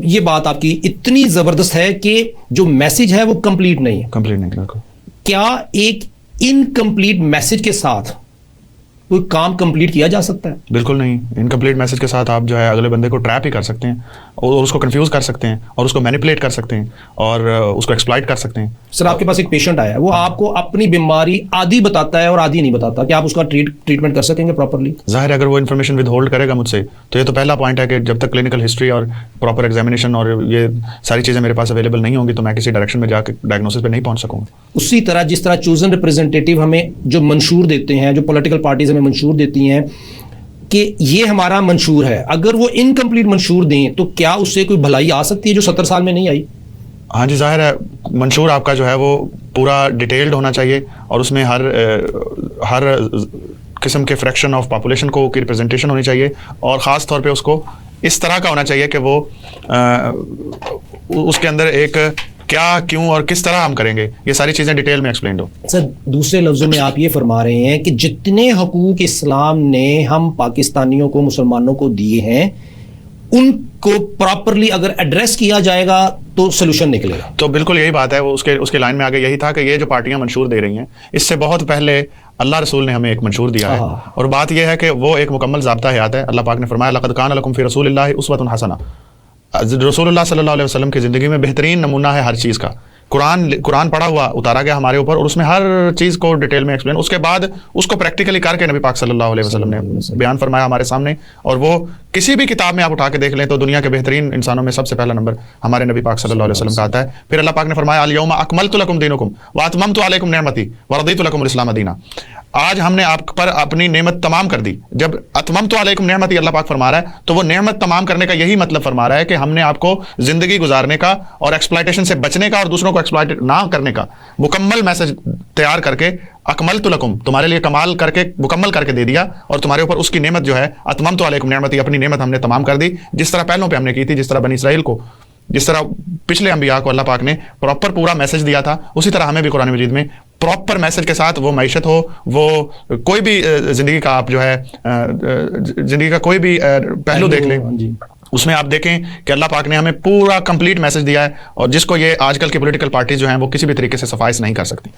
یہ بات آپ کی اتنی زبردست ہے کہ جو میسج ہے وہ کمپلیٹ نہیں ہے. کمپلیٹ نہیں. بالکل. کیا ایک انکمپلیٹ میسج کے ساتھ کوئی کام کمپلیٹ کیا جا سکتا ہے؟ بالکل نہیں. انکمپلیٹ میسج کے ساتھ آپ جو ہے اگلے بندے کو ٹریپ ہی کر سکتے ہیں اور اس کو کنفیوز کر سکتے ہیں اور اس کو مینیپولیٹ کر سکتے ہیں اور اس کو ایکسپلائٹ کر سکتے ہیں. سر آپ کے پاس ایک پیشنٹ آیا ہے, وہ آپ کو اپنی بیماری آدھی بتاتا ہے اور آدھی نہیں بتاتا, کیا آپ اس کا ٹریٹمنٹ کر سکیں گے پراپرلی؟ ظاہر ہے اگر وہ انفارمیشن ود ہولڈ کرے گا مجھ سے تو یہ تو پہلا پوائنٹ ہے کہ جب تک کلینکل ہسٹری اور پراپر ایگزامینیشن اور یہ ساری چیزیں میرے پاس اویلیبل نہیں ہوں گی تو میں کسی ڈائریکشن میں جا کے ڈائگنوسس پہ نہیں پہنچ سکوں گا. اسی طرح جس طرح چوزن ریپرزینٹیٹیو ہمیں جو منشور دیتے ہیں, جو پولیٹیکل پارٹیز ہمیں منشور دیتی ہیں کہ یہ ہمارا منشور ہے, اگر وہ انکمپلیٹ منشور دیں تو کیا اس سے کوئی بھلائی آ سکتی ہے جو 70 سال میں نہیں آئی؟ ہاں جی, ظاہر ہے منشور آپ کا جو ہے وہ پورا ڈیٹیلڈ ہونا چاہیے اور اس میں ہر قسم کے فریکشن آف پاپولیشن کی ریپرزنٹیشن ہونی چاہیے اور خاص طور پہ اس کو اس طرح کا ہونا چاہیے کہ وہ اس کے اندر ایک کیا کیوں اور کس طرح ہم کریں گے یہ ساری چیزیں ڈیٹیل میں ایکسپلینڈ ہو. سر دوسرے لفظوں میں آپ یہ فرما رہے ہیں کہ جتنے حقوق اسلام نے ہم پاکستانیوں کو, مسلمانوں کو دیے ہیں, ان کو پراپرلی اگر ایڈریس کیا جائے گا تو سولوشن نکلے گا. تو بالکل یہی بات ہے, وہ اس کے لائن میں آگے یہی تھا کہ یہ جو پارٹیاں منشور دے رہی ہیں اس سے بہت پہلے اللہ رسول نے ہمیں ایک منشور دیا ہے اور بات یہ ہے کہ وہ ایک مکمل ضابطہ حیات ہے. اللہ پاک نے فرمایا لقد کان لکم فی رسول اللہ اسوۃ حسنہ. رسول اللہ صلی اللہ علیہ وسلم کی زندگی میں بہترین نمونہ ہے ہر چیز کا. قرآن پڑھا ہوا اتارا گیا ہمارے اوپر اور اس میں ہر چیز کو ڈیٹیل میں ایکسپلین, اس کے بعد اس کو پریکٹیکلی کر کے نبی پاک صلی اللہ علیہ وسلم نے بیان فرمایا ہمارے سامنے. اور وہ کسی بھی کتاب میں آپ اٹھا کے دیکھ لیں تو دنیا کے بہترین انسانوں میں سب سے پہلا نمبر ہمارے نبی پاک صلی اللہ علیہ وسلم کا آتا ہے. پھر اللہ پاک نے فرمایا الیوم اکملت لکم دینکم واتممت علیکم نعمتی ورضیت لکم الاسلام دینا. آج ہم نے آپ پر اپنی نعمت تمام کر دی. جب اتممت علیکم نعمتی اللہ پاک فرما رہا ہے تو وہ نعمت تمام کرنے کا یہی مطلب فرما رہا ہے کہ ہم نے آپ کو زندگی گزارنے کا اور ایکسپلائٹیشن سے بچنے کا اور دوسروں کو ایکسپلائٹ نہ کرنے کا مکمل میسج تیار کر کے اکملت لکم تمہارے لیے کمال کر کے مکمل کر کے دے دیا اور تمہارے اوپر اس کی نعمت جو ہے اتممت علیکم نعمتی, اپنی نعمت ہم نے تمام کر دی. جس طرح پہلوں پہ ہم نے کی تھی, جس طرح بنی اسرائیل کو, جس طرح پچھلے انبیاء کو اللہ پاک نے پراپر پورا میسج دیا تھا, اسی طرح ہمیں بھی قرآن مجید میں پراپر میسج کے ساتھ وہ معیشت ہو, وہ کوئی بھی زندگی کا آپ جو ہے زندگی کا کوئی بھی پہلو دیکھ لیں اس میں آپ دیکھیں کہ اللہ پاک نے ہمیں پورا کمپلیٹ میسج دیا ہے اور جس کو یہ آج کل کی پولیٹیکل پارٹیز جو ہیں وہ کسی بھی طریقے سے سفائز نہیں کر سکتی.